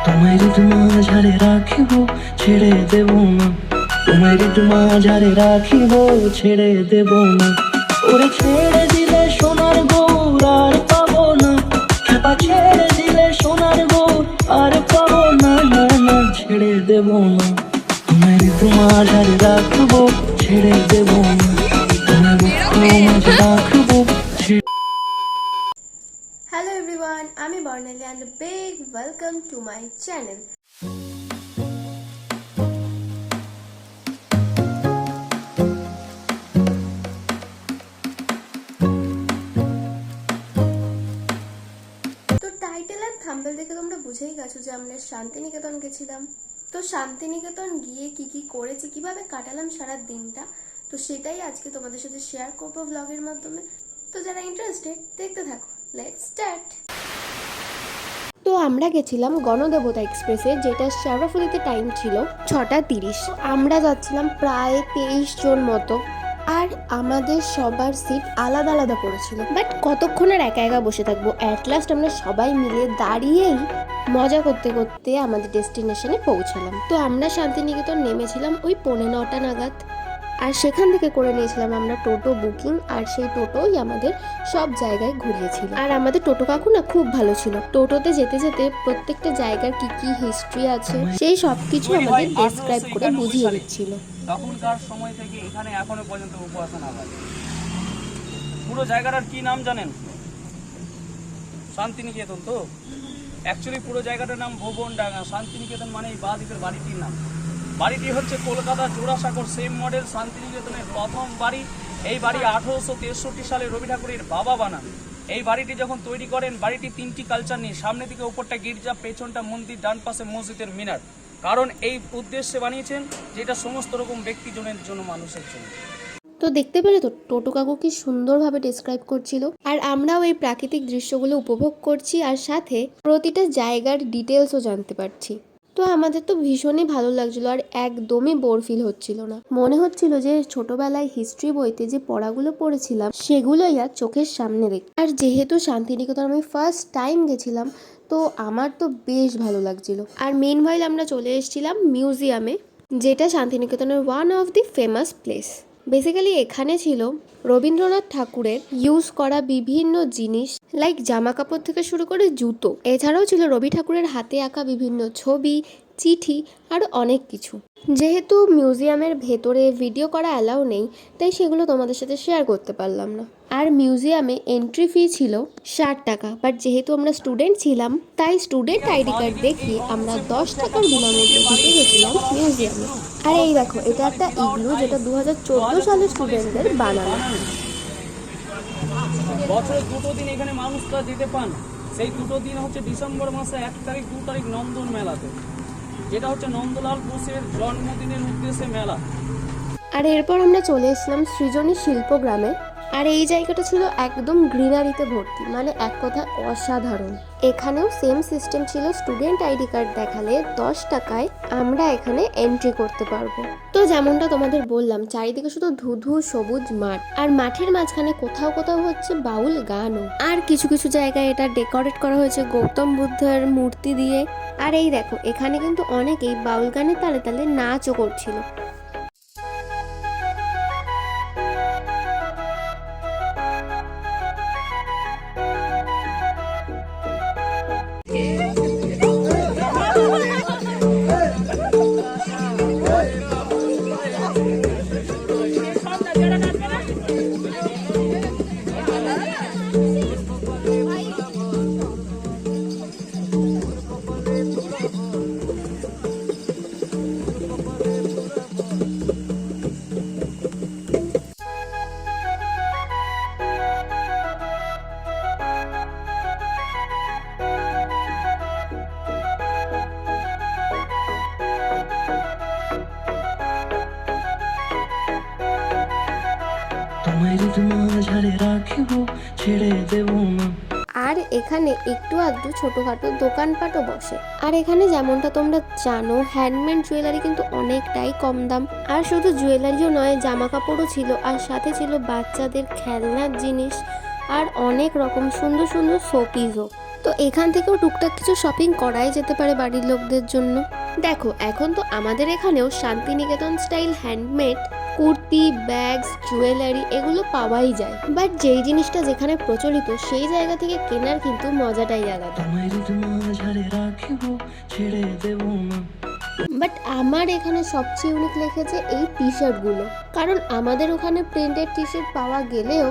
তোমায় মাঝারে রাখিব ছেড়ে দেব না, তোমায় মাঝারে রাখিব ছেড়ে দেব না। ওরে ছেড়ে দিলে সোনার গৌর আর পাবো না, খেপা ছেড়ে দিলে সোনার গৌর আর পাবো না, না না ছেড়ে দেব না। তোমায় মাঝারে রাখবো ছেড়ে দেব না, তোমায় মাঝে রাখবো। Hello everyone, I'm Bornelli and a big welcome to my channel. তো টাইটেল আর থাম্বনেল দেখে তোমরা বুঝেই গেছো যে আমরা শান্তিনিকেতন গেছিলাম। তো শান্তিনিকেতন গিয়ে কি কি করেছি, কিভাবে কাটালাম সারা দিনটা, তো সেটাই আজকে তোমাদের সাথে শেয়ার করবো ব্লগের মাধ্যমে। তো যারা ইন্টারেস্টেড দেখতে থাকো, লেটস স্টার্ট। তো আমরা গেছিলাম গণদেবতা এক্সপ্রেসে, যেটা শেওড়াফুলিতে টাইম ছিল 6:30। আমরা যাচ্ছিলাম প্রায় 23 জন মতো, আর আমাদের সবার সিট আলাদা আলাদা পড়েছিল। বাট কতক্ষণ আর একা একা বসে থাকবো, অ্যাট লাস্ট আমরা সবাই মিলে দাঁড়িয়েই মজা করতে করতে আমাদের ডেস্টিনেশনে পৌঁছালাম। তো আমরা শান্তিনিকেতন নেমেছিলাম ওই 9:15 নাগাদ, আর সেখান থেকে করে নিয়েছিলাম আমরা টোটো বুকিং, আর সেই টোটোই আমাদের সব জায়গায় ঘুরিয়েছিল। আর আমাদের টোটো কাকু না খুব ভালো ছিল, টোটোতে যেতে যেতে প্রত্যেকটা জায়গার কি কি হিস্ট্রি আছে সেই সব কিছু আমাদের ডেসক্রাইব করে বুঝিয়ে দিচ্ছিল। তখনকার সময় থেকে এখানে এখনো পর্যন্ত উপাসনা হয়। পুরো জায়গাটার কি নাম জানেন? শান্তিনিকেতন। তো অ্যাকচুয়ালি পুরো জায়গাটার নাম ভুবনডাঙ্গা। শান্তিনিকেতন মানে এই বাদিকের বাড়িটির নাম। বাড়িটি হচ্ছে কলকাতা জোড়াসাঁকোর সেম মডেল শান্তিনিকেতনের প্রথম বাড়ি। এই বাড়ি 1863 সালে রবি ঠাকুরের বাবা বানান। এই বাড়িটি যখন তৈরি করেন, বাড়িটি 3টি কালচার নিয়ে, সামনে দিকে উপরটা গির্জা, পেছনটা মন্দির, ডান পাশে মসজিদের মিনার। কারণ এই উদ্দেশ্যে বানিয়েছেন যেটা সমস্ত রকম ব্যক্তিজনের জন্য, মানুষের জন্য। তো দেখতে পেলে তো টোটো কাকু কি সুন্দরভাবে ডেসক্রাইব করছিল, আর আমরাও এই প্রাকৃতিক দৃশ্যগুলো উপভোগ করছি, আর সাথে প্রতিটা জায়গার ডিটেলসও জানতে পারছি। তো আমাদের তো ভীষণই ভালো লাগছিল, আর একদমই বোর ফিল হচ্ছিল না। মনে হচ্ছিল যে ছোটবেলায় হিস্ট্রি বইতে যে পড়াগুলো পড়েছিলাম সেগুলোই আর চোখের সামনে দেখ। আর যেহেতু শান্তিনিকেতন আমি ফার্স্ট টাইম গেছিলাম, তো আমার তো বেশ ভালো লাগছিল। আর মেনভাইল আমরা চলে এসেছিলাম মিউজিয়ামে, যেটা শান্তিনিকেতনের one of the famous place. Basically এখানে ছিল রবীন্দ্রনাথ ঠাকুরের ইউজ করা বিভিন্ন জিনিস, লাইক জামা কাপড় থেকে শুরু করে জুতো। এছাড়াও ছিল রবি ঠাকুরের হাতে আঁকা বিভিন্ন ছবি, চিঠি, আরও অনেক কিছু। যেহেতু মিউজিয়ামের ভেতরে ভিডিও করা অ্যালাউ নেই, তাই সেগুলো তোমাদের সাথে শেয়ার করতে পারলাম না। আর মিউজিয়ামে এন্ট্রি ফি ছিল 60 টাকা, বাট যেহেতু আমরা স্টুডেন্ট ছিলাম তাই স্টুডেন্ট আইডি কার্ড দেখিয়ে আমরা 10 টাকার বিনামূল্যে ঢুকে গেছিলাম মিউজিয়ামে। আর এই দেখো, এটা একটা ইগলু, যেটা 2014 সালে স্টুডেন্টদের বানানো। বছরে 2টো দিন এখানে মানুষরা যেতে পান। সেই 2টো দিন হচ্ছে ডিসেম্বর মাসে 1 তারিখ 2 তারিখ নন্দন মেলাতে, যেটা হচ্ছে নন্দলাল বোসের জন্মদিনের উদ্দেশ্যে মেলা। আর এরপর আমরা চলে এসেছিলাম সৃজনী শিল্পগ্রামে, আর এই জায়গাটা ছিল একদম গ্রিনারিতে ভর্তি, মানে এক কথায় অসাধারণ। এখানেও সেম সিস্টেম ছিল, স্টুডেন্ট আইডি কার্ড দেখালে 10 টাকায় আমরা এখানে এন্ট্রি করতে পারবো। তো যেমনটা তোমাদের বললাম, চারিদিকে শুধু ধুধু সবুজ মাঠ, আর মাঠের মাঝখানে কোথাও কোথাও হচ্ছে বাউল গানও। আর কিছু কিছু জায়গায় এটা ডেকোরেট করা হয়েছে গৌতম বুদ্ধের মূর্তি দিয়ে। আর এই দেখো, এখানে কিন্তু অনেকেই বাউল গানের তালে তালে নাচও করছিল। মাঝারে রাখিব ছেড়ে দেব না। আর এখানে একটু আধটু ছোটোখাটো দোকানপাটও বসে। আর এখানে যেমনটা তোমরা জানো, হ্যান্ডমেড জুয়েলারি কিন্তু অনেকটাই কম দাম। আর শুধু জুয়েলারিও নয়, জামা কাপড়ও ছিল, আর সাথে ছিল বাচ্চাদের খেলনার জিনিস, আর অনেক রকম সুন্দর সুন্দর শোপিসও। তো এখান থেকেও টুকটাক কিছু শপিং করাই যেতে পারে বাড়ির লোকদের জন্য। দেখো এখন তো আমাদের এখানেও Santiniketan style handmade kurti, bags, jewellery এগুলো পাওয়াই যায়, বাট যেই জিনিসটা যেখানে প্রচলিত সেই জায়গা থেকে কেনার কিন্তু মজাটাই আলাদা। তোমায় হৃদয় মাঝারে রাখিব, ছেড়ে দেব না। বাট আমার এখানে সবচেয়ে ইউনিক লেগেছে এই টি শার্টগুলো, কারণ আমাদের ওখানে প্রিন্টেড টি শার্ট পাওয়া গেলেও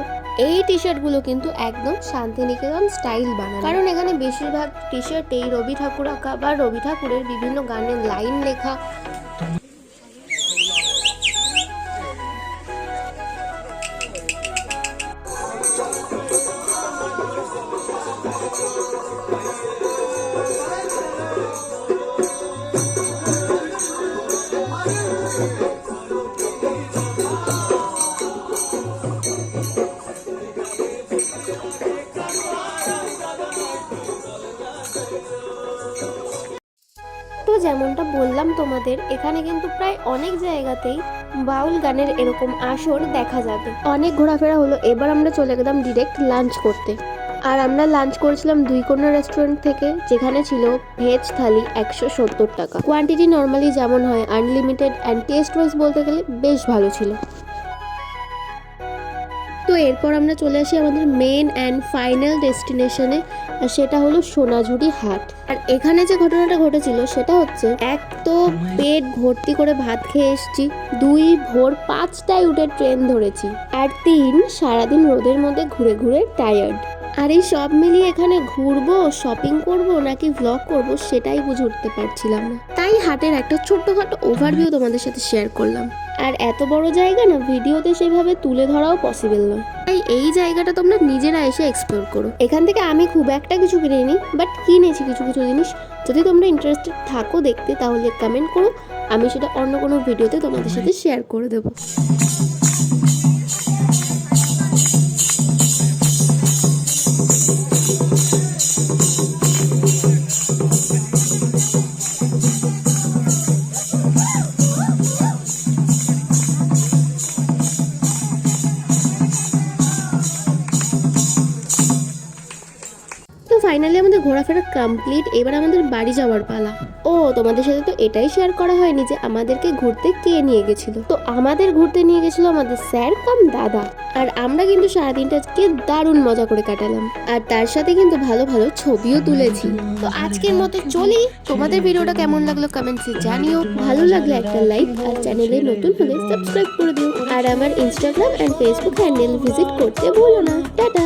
এই টি শার্টগুলো কিন্তু একদম শান্তিনিকেতন স্টাইল বানানো, কারণ এখানে বেশিরভাগ টি শার্টেই রবি ঠাকুর আঁকা বা রবি ঠাকুরের বিভিন্ন গানের লাইন লেখা। তো যেমনটা বললাম তোমাদের, এখানে কিন্তু প্রায় অনেক জায়গাতেই বাউল গানের এরকম আসর দেখা যাবে। অনেক ঘোরাফেরা হলো, এবার আমরা চলে গেলাম ডিরেক্ট লাঞ্চ করতে। আর আমরা লাঞ্চ করেছিলাম 2 কর্নার রেস্টুরেন্ট থেকে, যেখানে ছিল ভেজ থালি 170 টাকা। কোয়ান্টিটি নর্মালি যেমন হয় আনলিমিটেড, অ্যান্ড টেস্ট ওয়াইজ বলতে গেলে বেশ ভালো ছিল। তো এরপর আমরা চলে আসি আমাদের মেন অ্যান্ড ফাইনাল ডেস্টিনেশনে, আর সেটা হলো সোনাঝুরি হাট। আর এখানে যে ঘটনাটা ঘটেছিল সেটা হচ্ছে, এক তো পেট ভর্তি করে ভাত খেয়ে এসেছি, 2 ভোর 5টায় উঠে ট্রেন ধরেছি, আর 3 সারাদিন রোদের মধ্যে ঘুরে ঘুরে টায়ার্ড। আর এই সব মিলিয়ে এখানে ঘুরবো, শপিং করব নাকি ভ্লগ করব সেটাই বুঝে উঠতে পারছিলাম না। তাই হাটের একটা ছোট্টখাটো ওভারভিউ তোমাদের সাথে শেয়ার করলাম। আর এত বড় জায়গা না ভিডিওতে সেইভাবে তুলে ধরাও পসিবল নয়, তাই এই জায়গাটা তোমরা নিজেরা এসে এক্সপ্লোর করো। এখান থেকে আমি খুব একটা কিছু কিনিনি, বাট কিনেছি কিছু কিছু জিনিস। যদি তোমরা ইন্টারেস্টেড থাকো দেখতে, তাহলে কমেন্ট করো, আমি সেটা অন্য কোনো ভিডিওতে তোমাদের সাথে শেয়ার করে দেবো। ফাইনালি আমাদের ঘোরাফেরা কমপ্লিট, এবার আমাদের বাড়ি যাওয়ার পালা। ও তোমাদের সাথে তো এটাই শেয়ার করা হয়নি যে আমাদেরকে ঘুরতে কে নিয়ে গেছিল। তো আমাদের ঘুরতে নিয়ে গেছিল আমাদের স্যার কাম দাদা, আর আমরা কিন্তু সারাদিনটাকে দারুণ মজা করে কাটালাম, আর তার সাথে কিন্তু ভালো ভালো ছবিও তুলেছি। তো আজকের মতো চলি, তোমাদের ভিডিওটা কেমন লাগলো কমেন্টসে জানিও। ভালো লাগলে একটা লাইক, আর চ্যানেলে নতুন হলে সাবস্ক্রাইব করে দিও, আর আমার Instagram and Facebook handle visit করতে ভুলো না। টাটা।